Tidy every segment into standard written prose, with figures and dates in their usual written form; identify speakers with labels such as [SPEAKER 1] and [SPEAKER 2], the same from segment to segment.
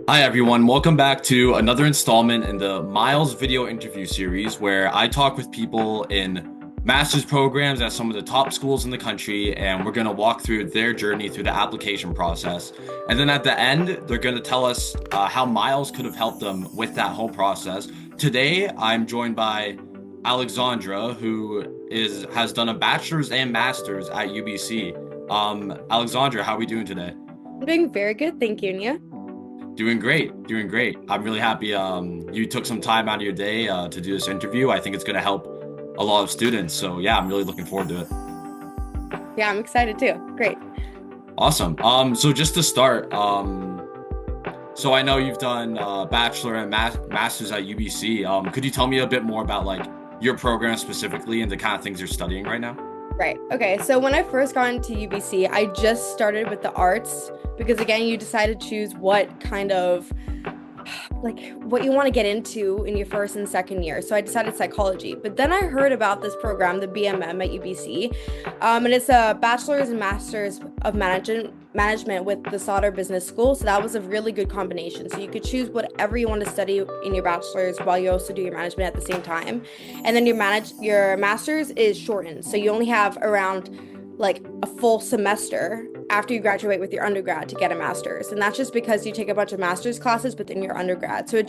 [SPEAKER 1] Hi everyone, welcome back to another installment in the Myls video interview series where I talk with people in master's programs at some of the top schools in the country, and we're going to walk through their journey through the application process. And then at the end, they're going to tell us how Myls could have helped them with that whole process. Today, I'm joined by Alexandra, who has done a bachelor's and master's at UBC. Alexandra, how are we doing today?
[SPEAKER 2] I'm doing very good, thank you, and you?
[SPEAKER 1] Doing great, doing great. I'm really happy you took some time out of your day to do this interview. I think it's going to help a lot of students. So yeah, I'm really looking forward to it.
[SPEAKER 2] Yeah, I'm excited too. Great.
[SPEAKER 1] Awesome. So just to start, so I know you've done bachelor and masters at UBC. Could you tell me a bit more about like your program specifically and the kind of things you're studying right now?
[SPEAKER 2] Right. Okay. So when I first got into UBC, I just started with the arts because again, you decide to choose what kind of what you want to get into in your first and second year. So I decided psychology. But then I heard about this program, the BMM at UBC, and it's a bachelor's and master's of management with the Sauder Business School. So that was a really good combination. So you could choose whatever you want to study in your bachelor's while you also do your management at the same time. And then your master's is shortened. So you only have around like a full semester after you graduate with your undergrad to get a master's. And that's just because you take a bunch of master's classes within your undergrad. So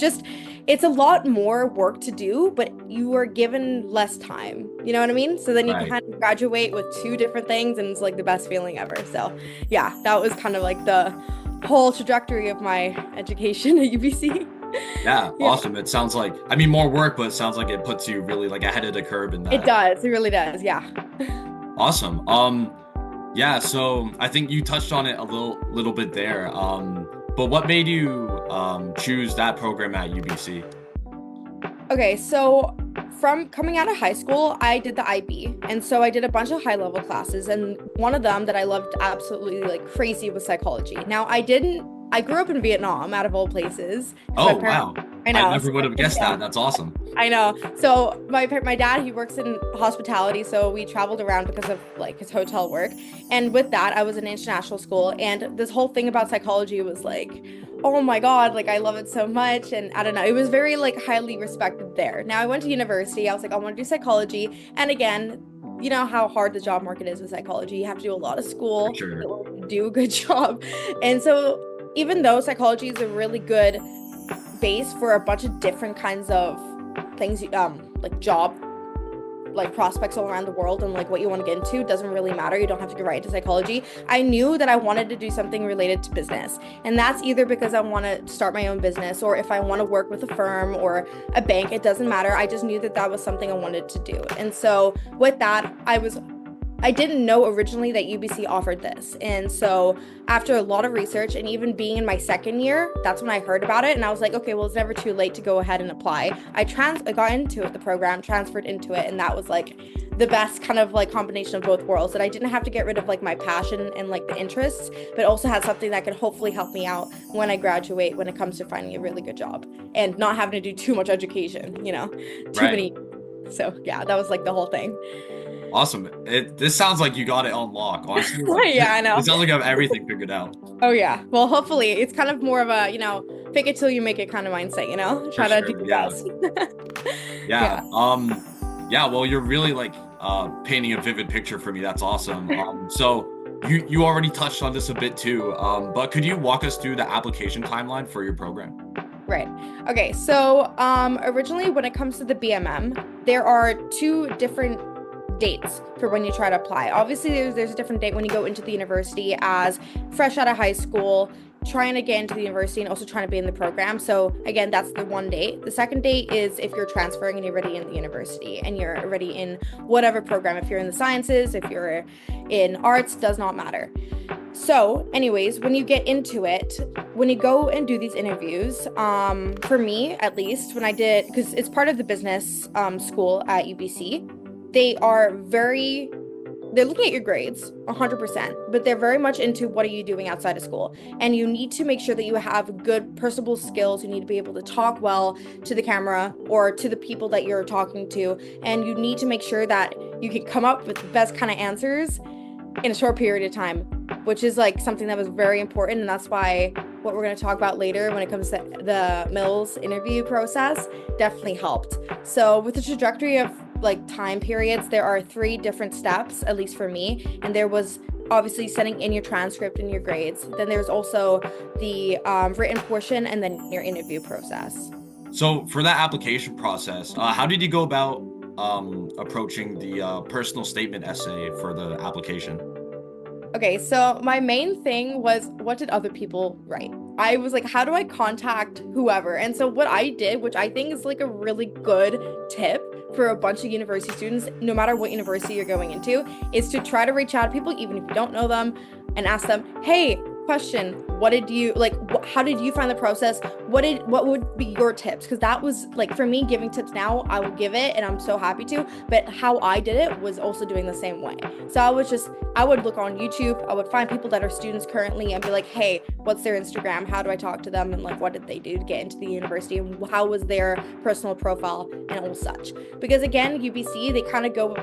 [SPEAKER 2] it's a lot more work to do, but you are given less time. You know what I mean? So then you can
[SPEAKER 1] Right.
[SPEAKER 2] kind of graduate with two different things and it's like the best feeling ever. So yeah, that was kind of like the whole trajectory of my education at UBC.
[SPEAKER 1] Yeah,
[SPEAKER 2] Yeah,
[SPEAKER 1] awesome. It sounds like, I mean, more work, but it sounds like it puts you really like ahead of the curve in
[SPEAKER 2] it
[SPEAKER 1] that.
[SPEAKER 2] does. It really does. Yeah.
[SPEAKER 1] Awesome. Yeah, so I think you touched on it a little bit there. But what made you choose that program at UBC?
[SPEAKER 2] Okay, so from coming out of high school, I did the IB. And so I did a bunch of high level classes. And one of them that I loved absolutely like crazy was psychology. Now, I grew up in Vietnam out of all places because my
[SPEAKER 1] Oh,
[SPEAKER 2] parents,
[SPEAKER 1] wow.
[SPEAKER 2] I
[SPEAKER 1] I
[SPEAKER 2] know.
[SPEAKER 1] never would have guessed
[SPEAKER 2] Yeah.
[SPEAKER 1] that. That's awesome.
[SPEAKER 2] I know. So my dad, he works in hospitality, so we traveled around because of like his hotel work. And with that, I was in international school, and this whole thing about psychology was like, oh my God, like I love it so much. And I don't know, it was very like highly respected there. Now I went to university, I was like, I want to do psychology. And again, you know how hard the job market is with psychology. You have to do a lot of
[SPEAKER 1] For
[SPEAKER 2] school
[SPEAKER 1] sure.
[SPEAKER 2] to do a good job. And so even though psychology is a really good base for a bunch of different kinds of things like job like prospects all around the world and like what you want to get into doesn't really matter. You don't have to go right into psychology. I knew that I wanted to do something related to business. And that's either because I want to start my own business or if I want to work with a firm or a bank, it doesn't matter. I just knew that that was something I wanted to do. And so with that, I didn't know originally that UBC offered this. And so after a lot of research and even being in my second year, that's when I heard about it. And I was like, okay, well, it's never too late to go ahead and apply. I got into it, the program, transferred into it. And that was like the best kind of like combination of both worlds that I didn't have to get rid of like my passion and like the interests, but also had something that could hopefully help me out when I graduate when it comes to finding a really good job and not having to do too much education, too
[SPEAKER 1] Right.
[SPEAKER 2] many. So yeah, that was like the whole thing.
[SPEAKER 1] Awesome. This sounds like you got it on lock. Honestly, like
[SPEAKER 2] Yeah, I
[SPEAKER 1] it
[SPEAKER 2] know.
[SPEAKER 1] sounds like you have everything figured out.
[SPEAKER 2] Oh yeah. Well, hopefully it's kind of more of a, fake it till you make it kind of mindset,
[SPEAKER 1] For
[SPEAKER 2] Try to do
[SPEAKER 1] sure.
[SPEAKER 2] your
[SPEAKER 1] Yeah.
[SPEAKER 2] best.
[SPEAKER 1] Yeah.
[SPEAKER 2] Yeah.
[SPEAKER 1] Yeah, well, you're really like painting a vivid picture for me. That's awesome. So you already touched on this a bit too. But could you walk us through the application timeline for your program?
[SPEAKER 2] Right. Okay. So, originally when it comes to the BMM, there are two different dates for when you try to apply. Obviously, there's a different date when you go into the university as fresh out of high school, trying to get into the university and also trying to be in the program. So again, that's the one date. The second date is if you're transferring and you're already in the university and you're already in whatever program. If you're in the sciences, if you're in arts, does not matter. So, anyways, when you get into it, when you go and do these interviews, for me at least, when I did, because it's part of the business school at UBC, they are they're looking at your grades 100%, but they're very much into what are you doing outside of school. And you need to make sure that you have good personable skills. You need to be able to talk well to the camera or to the people that you're talking to. And you need to make sure that you can come up with the best kind of answers in a short period of time, which is like something that was very important. And that's why what we're going to talk about later when it comes to the Myls interview process definitely helped. So with the trajectory of like time periods, there are 3 different steps, at least for me. And there was obviously sending in your transcript and your grades. Then there's also the written portion and then your interview process.
[SPEAKER 1] So for that application process, how did you go about approaching the personal statement essay for the application?
[SPEAKER 2] Okay, so my main thing was, what did other people write? I was like, how do I contact whoever? And so what I did, which I think is like a really good tip for a bunch of university students, no matter what university you're going into, is to try to reach out to people, even if you don't know them, and ask them, hey, question, what did you like, how did you find the process? What would be your tips? Because that was like, for me, giving tips now, I will give it and I'm so happy to, but how I did it was also doing the same way. So I would look on YouTube, I would find people that are students currently and be like, hey, what's their Instagram? How do I talk to them? And like, what did they do to get into the university? And how was their personal profile and all such? Because again, UBC, they kind of go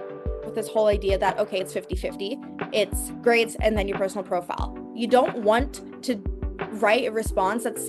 [SPEAKER 2] with this whole idea that, okay, it's 50-50. It's grades and then your personal profile. You don't want to write a response that's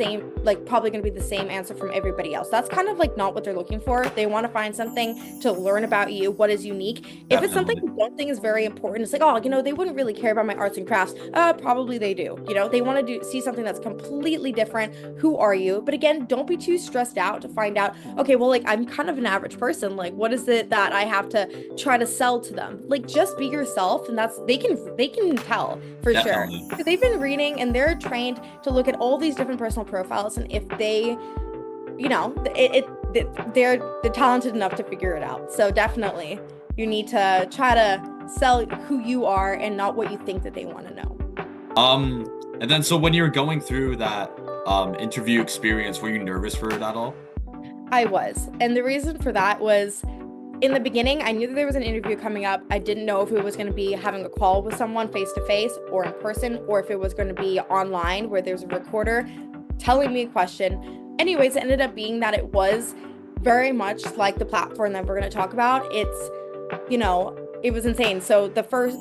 [SPEAKER 2] probably going to be the same answer from everybody else. That's kind of like not what they're looking for. They want to find something to learn about you, what is unique. Definitely. If it's something you don't think is very important, it's like, oh, they wouldn't really care about my arts and crafts. Probably they do. They want to see something that's completely different. Who are you? But again, don't be too stressed out to find out, okay, well, like, I'm kind of an average person. Like, what is it that I have to try to sell to them? Like, just be yourself, and they can tell for Definitely. Sure. Because they've been reading and they're trained to look at all these different personal profiles, and if they, they're talented enough to figure it out. So definitely, you need to try to sell who you are and not what you think that they want to know.
[SPEAKER 1] And then so when you're going through that interview experience, were you nervous for it at all?
[SPEAKER 2] I was, and the reason for that was, in the beginning, I knew that there was an interview coming up. I didn't know if it was going to be having a call with someone face-to-face or in person, or if it was going to be online where there's a recorder telling me a question. Anyways, it ended up being that it was very much like the platform that we're going to talk about. It's, it was insane. So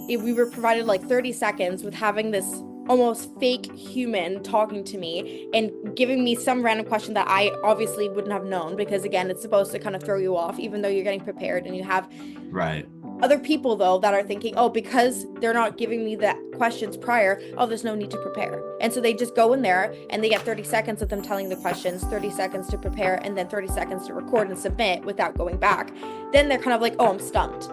[SPEAKER 2] we were provided like 30 seconds with having this almost fake human talking to me and giving me some random question that I obviously wouldn't have known, because again, it's supposed to kind of throw you off, even though you're getting prepared, and you have other people though that are thinking, oh, because they're not giving me the questions prior, oh, there's no need to prepare. And so they just go in there and they get 30 seconds of them telling the questions, 30 seconds to prepare, and then 30 seconds to record and submit without going back. Then they're kind of like, oh, I'm stumped,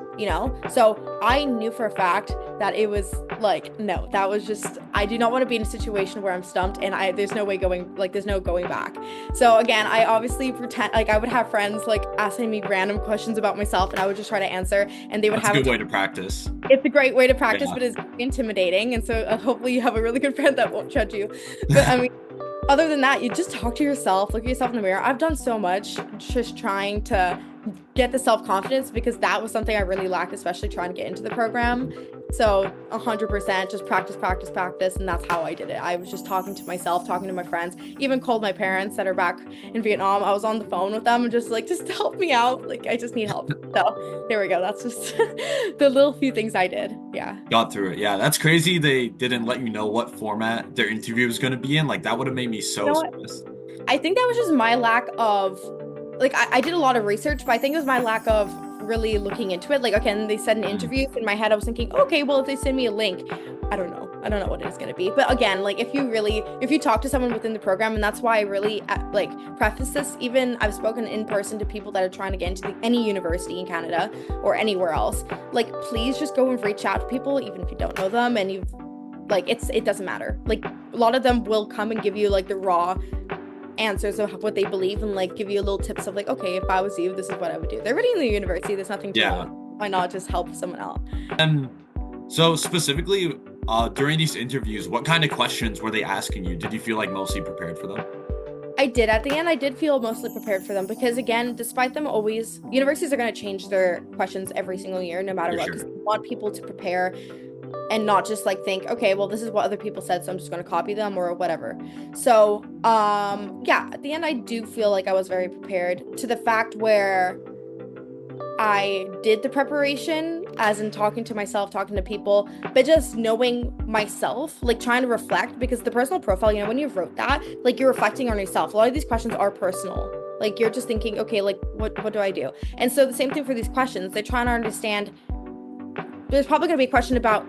[SPEAKER 2] So I knew for a fact that it was like, no, that was just, I do not want to be in a situation where I'm stumped and there's no going back. So again, I obviously pretend, like, I would have friends like asking me random questions about myself and I would just try to answer, and they would
[SPEAKER 1] That's a good way to practice.
[SPEAKER 2] It's a great way to practice, but it's intimidating. And so hopefully you have a really good friend that won't judge you. But I mean, other than that, you just talk to yourself, look at yourself in the mirror. I've done so much just trying to get the self-confidence, because that was something I really lacked, especially trying to get into the program. So 100% just practice, and that's how I did it. I was just talking to myself, talking to my friends, even called my parents that are back in Vietnam. I was on the phone with them and just like, just help me out, like, I just need help. So there we go. That's just the little few things I did. Yeah,
[SPEAKER 1] got through it. Yeah, that's crazy they didn't let you know what format their interview was going to be in. Like, that would have made me so stressed.
[SPEAKER 2] I think that was just my lack of, like, I did a lot of research, but I think it was my lack of really looking into it. Like, okay, and they said in interviews, in my head I was thinking, okay, well, if they send me a link, I don't know what it's going to be. But again, like, if you talk to someone within the program, and that's why I really like preface this, even I've spoken in person to people that are trying to get into any university in Canada or anywhere else, like, please just go and reach out to people, even if you don't know them, and it doesn't matter. Like, a lot of them will come and give you like the raw answers of what they believe, and like give you a little tips of like, okay, if I was you, this is what I would do. They're already in the university, there's nothing to do. Why not just help someone out?
[SPEAKER 1] And so specifically during these interviews, what kind of questions were they asking you? Did you feel like mostly prepared for them?
[SPEAKER 2] I did. At the end, I did feel mostly prepared for them, because again, despite them always, universities are going to change their questions every single year, no matter what, because they want people to prepare and not just like think, okay, well, this is what other people said, so I'm just going to copy them or whatever. So at the end, I do feel like I was very prepared, to the fact where I did the preparation as in talking to myself, talking to people, but just knowing myself, like trying to reflect, because the personal profile, you know, when you wrote that, like you're reflecting on yourself. A lot of these questions are personal. Like you're just thinking, okay, like what do I do? And so the same thing for these questions. They're trying to understand. There's probably going to be a question about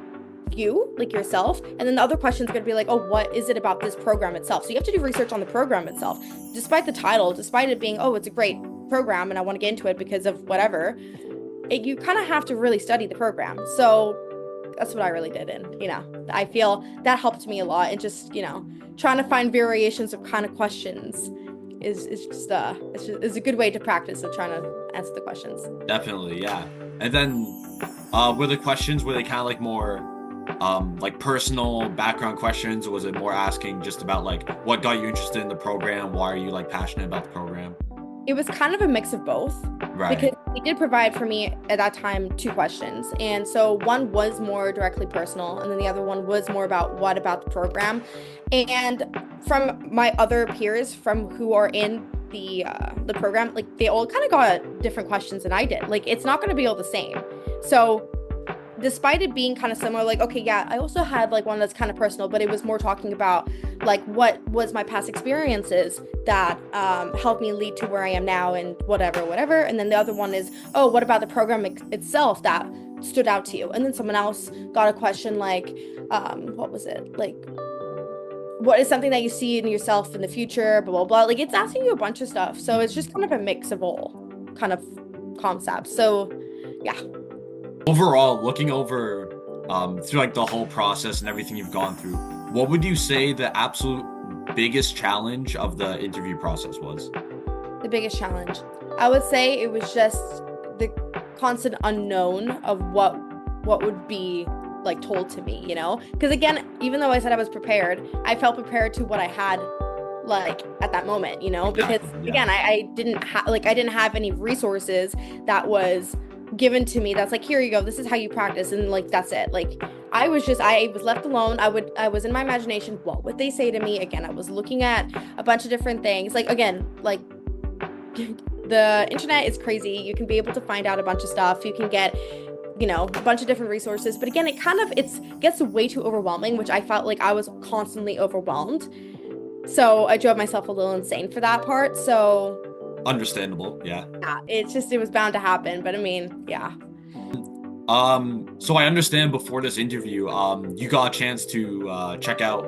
[SPEAKER 2] you, like yourself, and then the other question is going to be like, oh, what is it about this program itself? So you have to do research on the program itself, despite the title, despite it being, oh, it's a great program and I want to get into it because of whatever. You kind of have to really study the program. So that's what I really did, and you know, I feel that helped me a lot. And just, you know, trying to find variations of kind of questions is just a good way to practice of trying to answer the questions.
[SPEAKER 1] Definitely, yeah. And then were the questions, were they kind of like more like personal background questions, or was it more asking just about like what got you interested in the program? Why are you like passionate about the program?
[SPEAKER 2] It was kind of a mix of both.
[SPEAKER 1] Right.
[SPEAKER 2] Because they did provide for me at that time 2 questions. And so one was more directly personal, and then the other one was more about what about the program. And from my other peers from who are in the program, like they all kind of got different questions than I did. Like it's not going to be all the same. So despite it being kind of similar, like, okay, yeah, I also had like one that's kind of personal, but it was more talking about like what was my past experiences that helped me lead to where I am now and whatever. And then the other one is, oh, what about the program itself that stood out to you? And then someone else got a question like, what was it? Like, what is something that you see in yourself in the future, blah, blah, blah. Like it's asking you a bunch of stuff. So it's just kind of a mix of all kind of concepts. So yeah.
[SPEAKER 1] Overall, looking over through like the whole process and everything you've gone through, what would you say the absolute biggest challenge of the interview process was?
[SPEAKER 2] The biggest challenge, I would say it was just the constant unknown of what would be like told to me, you know? Because again, even though I said I was prepared, I felt prepared to what I had like at that moment, you know? Because again, I didn't have any resources that was given to me that's like, here you go, this is how you practice, and like that's it. Like I was left alone. I was in my imagination, what would they say to me? Again, I was looking at a bunch of different things. Like again, like the internet is crazy. You can be able to find out a bunch of stuff. You can get, you know, a bunch of different resources, but again, it gets way too overwhelming, which I felt like I was constantly overwhelmed. So I drove myself a little insane for that part. So
[SPEAKER 1] understandable, yeah.
[SPEAKER 2] It was bound to happen, but I mean, yeah.
[SPEAKER 1] So I understand before this interview, you got a chance to check out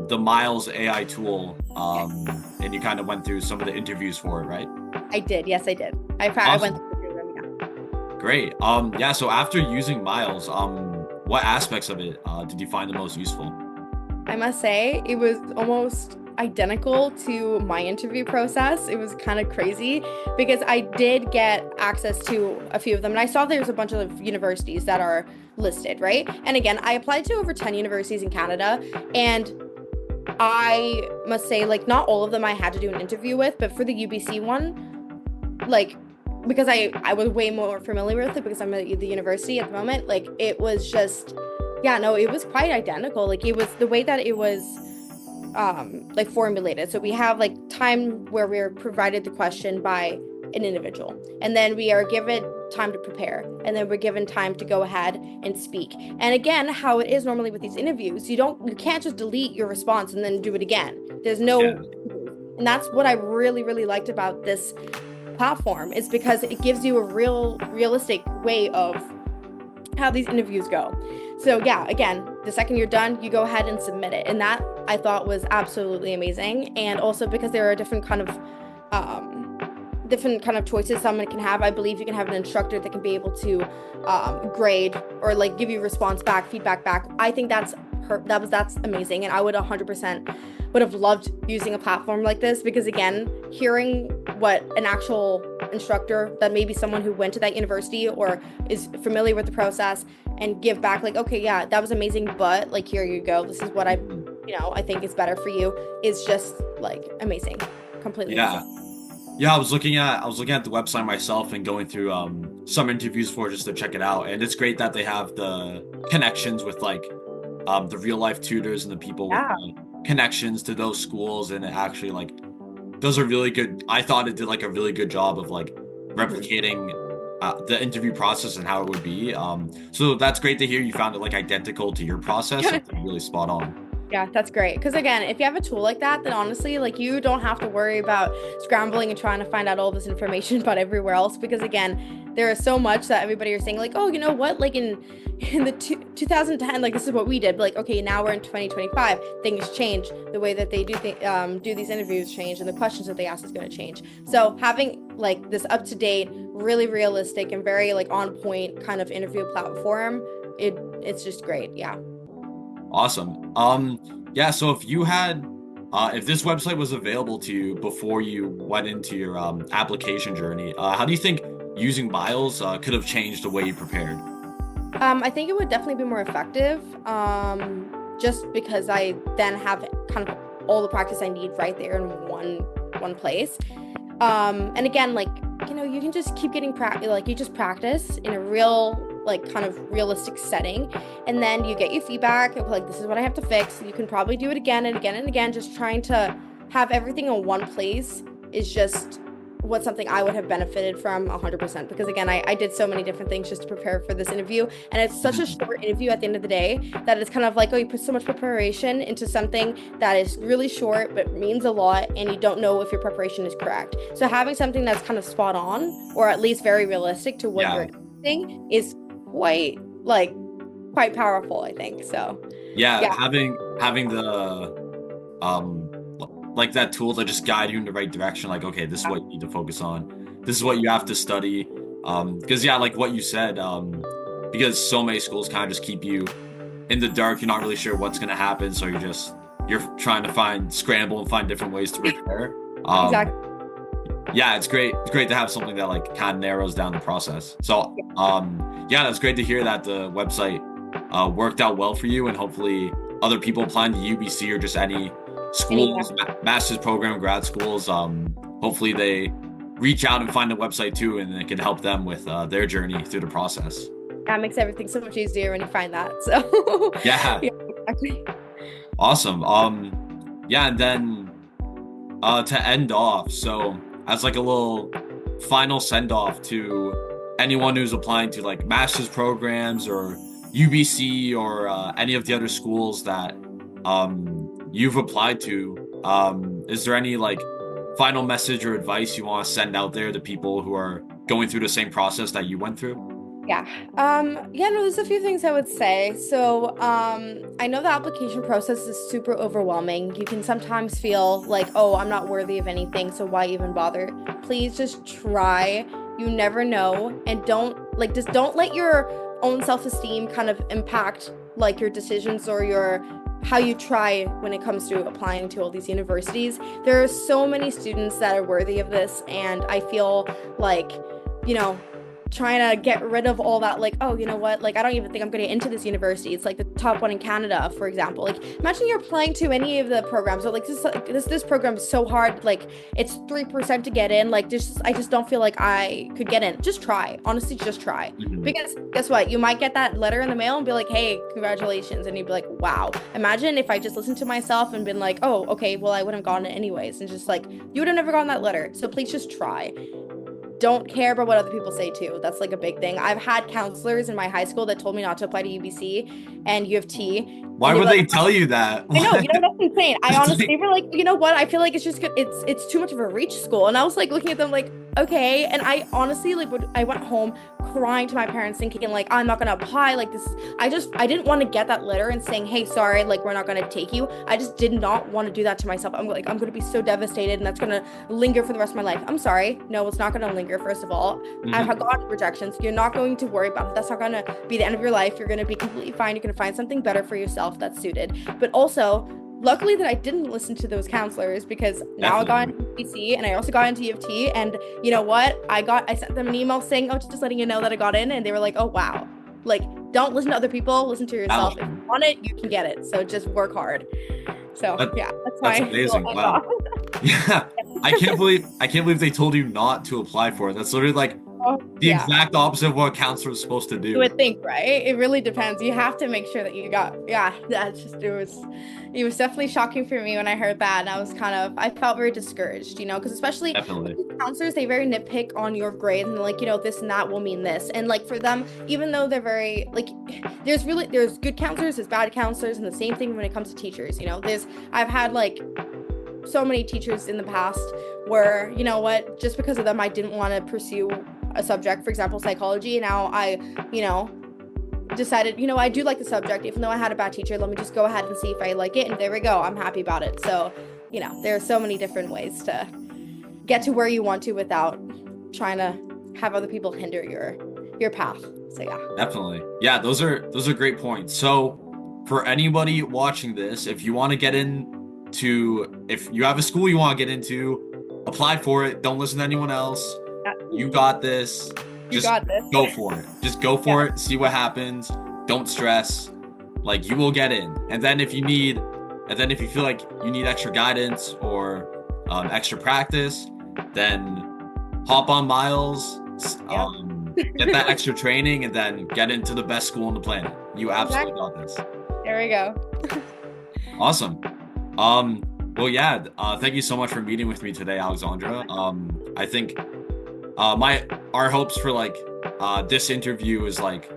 [SPEAKER 1] the Myls AI tool, and you kind of went through some of the interviews for it, right?
[SPEAKER 2] I did, yes, I did.
[SPEAKER 1] Awesome.
[SPEAKER 2] I went through them, yeah.
[SPEAKER 1] Great. Yeah. So after using Myls, what aspects of it did you find the most useful?
[SPEAKER 2] I must say, it was almost identical to my interview process. It was kind of crazy because I did get access to a few of them, and I saw there's a bunch of universities that are listed, right? And again, I applied to over 10 universities in Canada, and I must say, like, not all of them I had to do an interview with, but for the UBC one, like, because I was way more familiar with it because I'm at the university at the moment, like, it was just, yeah, no, it was quite identical. Like, it was the way that it was like formulated. So we have like time where we're provided the question by an individual, and then we are given time to prepare, and then we're given time to go ahead and speak. And again, how it is normally with these interviews, you can't just delete your response and then do it again. There's no, and that's what I really liked about this platform, is because it gives you a realistic way of how these interviews go. So yeah, again, the second you're done, you go ahead and submit it. And that I thought was absolutely amazing. And also because there are different kind of choices someone can have. I believe you can have an instructor that can be able to grade or like give you response back, feedback back. I think that's amazing. And I would 100% would have loved using a platform like this, because again, hearing what an actual instructor, that maybe someone who went to that university or is familiar with the process, and give back like, okay, yeah, that was amazing, but like, here you go, this is what I think is better for you, is just like amazing. Completely amazing.
[SPEAKER 1] Yeah, I was looking at the website myself and going through some interviews for just to check it out, and it's great that they have the connections with like the real life tutors and the people with connections to those schools, and it actually like does a really good, I thought it did like a really good job of like replicating the interview process and how it would be. So that's great to hear you found it like identical to your process. That's really spot on.
[SPEAKER 2] Yeah, that's great. Because again, if you have a tool like that, then honestly, like you don't have to worry about scrambling and trying to find out all this information about everywhere else. Because again, there is so much that everybody are saying like, oh, you know what? Like in the 2010, like this is what we did. But like, okay, now we're in 2025. Things change. The way that they do these interviews change, and the questions that they ask is going to change. So having like this up to date, really realistic, and very like on point kind of interview platform, it's just great. Yeah.
[SPEAKER 1] Awesome. Yeah, so if you had if this website was available to you before you went into your application journey, how do you think using Myls could have changed the way you prepared?
[SPEAKER 2] I think it would definitely be more effective, just because I then have kind of all the practice I need right there in one place. And again, like, you know, you can just keep getting you just practice in a real, like, kind of realistic setting, and then you get your feedback of like, this is what I have to fix. You can probably do it again and again and again. Just trying to have everything in one place is just what's something I would have benefited from 100%, because again, I did so many different things just to prepare for this interview, and it's such a short interview at the end of the day that it's kind of like, oh, you put so much preparation into something that is really short but means a lot, and you don't know if your preparation is correct. So having something that's kind of spot on, or at least very realistic to what you're expecting, is quite powerful, I think. So
[SPEAKER 1] yeah. having the like that tool to just guide you in the right direction, like, okay, this is what you need to focus on, this is what you have to study, because like what you said, because so many schools kind of just keep you in the dark. You're not really sure what's going to happen, so you're trying to scramble and find different ways to prepare.
[SPEAKER 2] Exactly.
[SPEAKER 1] Yeah, it's great to have something that like kind of narrows down the process. So that's great to hear that the website worked out well for you, and hopefully other people applying to UBC or just any schools, master's program, grad schools, hopefully they reach out and find a website too, and it can help them with their journey through the process.
[SPEAKER 2] That makes everything so much easier when you find that. So
[SPEAKER 1] yeah, exactly. Awesome. And then to end off, so as like a little final send off to anyone who's applying to like master's programs or UBC or any of the other schools that you've applied to, is there any like final message or advice you want to send out there to people who are going through the same process that you went through?
[SPEAKER 2] There's a few things I would say. So I know the application process is super overwhelming. You can sometimes feel like, oh, I'm not worthy of anything, so why even bother? Please just try. You never know, and don't let your own self-esteem kind of impact like your decisions or how you try when it comes to applying to all these universities. There are so many students that are worthy of this, and I feel like, trying to get rid of all that, like, oh, you know what, like, I don't even think I'm going to get into this university. It's like the top one in Canada, for example. Like, imagine you're applying to any of the programs, or like this program is so hard, like it's 3% to get in, like I just don't feel like I could get in. Just try, honestly, just try. Because guess what, you might get that letter in the mail and be like, hey, congratulations, and you'd be like, wow. Imagine if I just listened to myself and been like, oh, okay, well, I wouldn't have gotten it anyways, and just like, you would have never gotten that letter. So please just try. Don't care about what other people say too. That's like a big thing. I've had counselors in my high school that told me not to apply to UBC and U of T.
[SPEAKER 1] Why would they tell you that?
[SPEAKER 2] I know, that's insane. I honestly, they were like, you know what? I feel like it's just good. It's too much of a reach school. And I was like looking at them like, okay. And I honestly, like, I went home crying to my parents thinking like, I'm not going to apply like this. I didn't want to get that letter and saying, hey, sorry, like, we're not going to take you. I just did not want to do that to myself. I'm going to be so devastated, and that's going to linger for the rest of my life. I'm sorry. No, it's not going to linger. First of all, I've gotten rejections. You're not going to worry about it. That's not going to be the end of your life. You're going to be completely fine. You're going to find something better for yourself that's suited. But also, luckily that I didn't listen to those counselors, because now I got into UBC and I also got into U of T, and you know what? I sent them an email saying, oh, just letting you know that I got in, and they were like, oh, wow. Like, don't listen to other people, listen to yourself. If you want it, you can get it. So just work hard. So that's
[SPEAKER 1] amazing. Wow. Yeah. I can't believe they told you not to apply for it. That's literally like the
[SPEAKER 2] Yeah.
[SPEAKER 1] exact opposite of what a counselor is supposed to
[SPEAKER 2] You
[SPEAKER 1] do.
[SPEAKER 2] would think, right? It really depends. You have to make sure that you got, yeah, that's just, it was definitely shocking for me when I heard that. And I was I felt very discouraged, because especially
[SPEAKER 1] Definitely.
[SPEAKER 2] counselors, they very nitpick on your grades and like, this and that will mean this. And like for them, even though they're very, like, there's good counselors, there's bad counselors, and the same thing when it comes to teachers, I've had like so many teachers in the past where, just because of them, I didn't want to pursue a subject, for example, psychology. And now decided, I do like the subject, even though I had a bad teacher, let me just go ahead and see if I like it. And there we go. I'm happy about it. So, there are so many different ways to get to where you want to without trying to have other people hinder your path. So yeah.
[SPEAKER 1] Definitely. Yeah, those are great points. So for anybody watching this, if you want to get into, if you have a school you want to get into, apply for it. Don't listen to anyone else. You got this. Just go for it. Just go for it. See what happens. Don't stress. Like, you will get in. And then if you feel like you need extra guidance or extra practice, then hop on Myls, get that extra training, and then get into the best school on the planet. You absolutely got this.
[SPEAKER 2] There we go.
[SPEAKER 1] Awesome. Well, yeah. Thank you so much for meeting with me today, Alexandra. I think our hopes for like this interview is like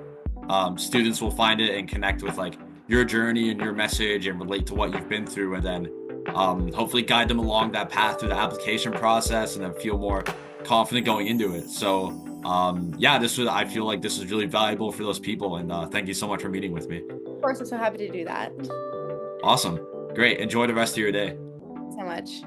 [SPEAKER 1] students will find it and connect with like your journey and your message and relate to what you've been through, and then hopefully guide them along that path through the application process and then feel more confident going into it. So I feel like this was really valuable for those people, and thank you so much for meeting with me.
[SPEAKER 2] Of course, I'm so happy to do that.
[SPEAKER 1] Awesome. Great. Enjoy the rest of your day.
[SPEAKER 2] So much.